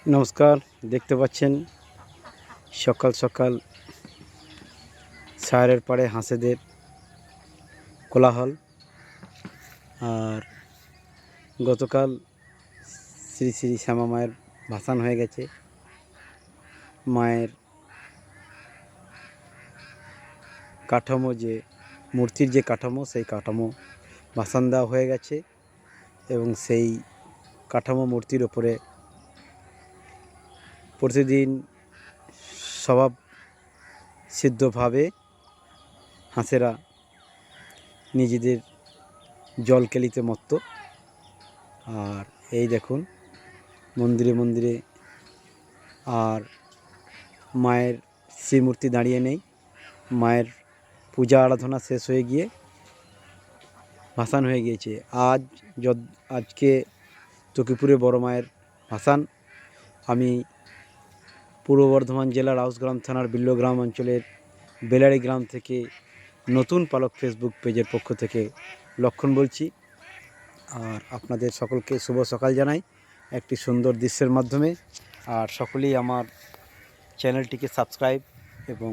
নমস্কার, দেখতে পাচ্ছেন সকাল সকাল সায়রের পাড়ে হাঁসেদের কোলাহল। আর গতকাল শ্রী শ্রী শ্যামা মায়ের ভাসান হয়ে গেছে। মায়ের কাঠামো, যে মূর্তির যে কাঠামো, সেই কাঠামো ভাসান দেওয়া হয়ে গেছে এবং সেই কাঠামো মূর্তির ওপরে প্রতিদিন স্বভাব সিদ্ধভাবে হাঁসেরা নিজেদের জল কেলিতে মত্ত। আর এই দেখুন মন্দিরে মন্দিরে আর মায়ের শ্রীমূর্তি দাঁড়িয়ে নেই। মায়ের পূজা আরাধনা শেষ হয়ে গিয়ে ভাসান হয়ে গিয়েছে। আজকে তকিপুরে বড় মায়ের ভাসান। আমি পূর্ব বর্ধমান জেলার আউসগ্রাম থানার বিল্লগ্রাম অঞ্চলের বেলারি গ্রাম থেকে নতুন পালক ফেসবুক পেজের পক্ষ থেকে লক্ষণ বলছি। আর আপনাদের সকলকে শুভ সকাল জানাই একটি সুন্দর দৃশ্যের মাধ্যমে। আর সকলেই আমার চ্যানেলটিকে সাবস্ক্রাইব এবং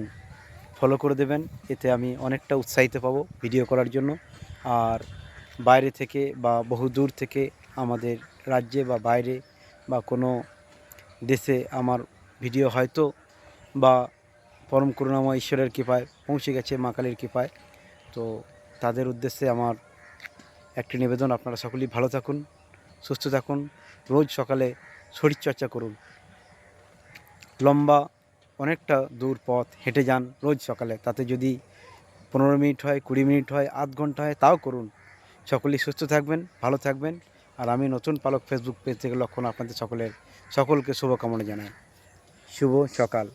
ফলো করে দেবেন, এতে আমি অনেকটা উৎসাহিত পাবো ভিডিও করার জন্য। আর বাইরে থেকে বা বহু দূর থেকে আমাদের রাজ্যে বা বাইরে বা কোনো দেশে আমার ভিডিও হয়তো বা পরম করুণাময় ঈশ্বরের কৃপায় পৌঁছে গেছে, মা কালীর কৃপায়। তো তাদের উদ্দেশ্যে আমার একটি নিবেদন, আপনারা সকলেই ভালো থাকুন, সুস্থ থাকুন, রোজ সকালে শরীরচর্চা করুন। লম্বা অনেকটা দূর পথ হেঁটে যান রোজ সকালে, তাতে যদি 15 মিনিট হয়, 20 মিনিট হয়, আধ ঘন্টা হয়, তাও করুন। সকলেই সুস্থ থাকবেন, ভালো থাকবেন। আর আমি নতুন পালক ফেসবুক পেজ থেকে লক্ষণ আপনাদের সকলকে শুভকামনা জানাই। শুভ সকাল।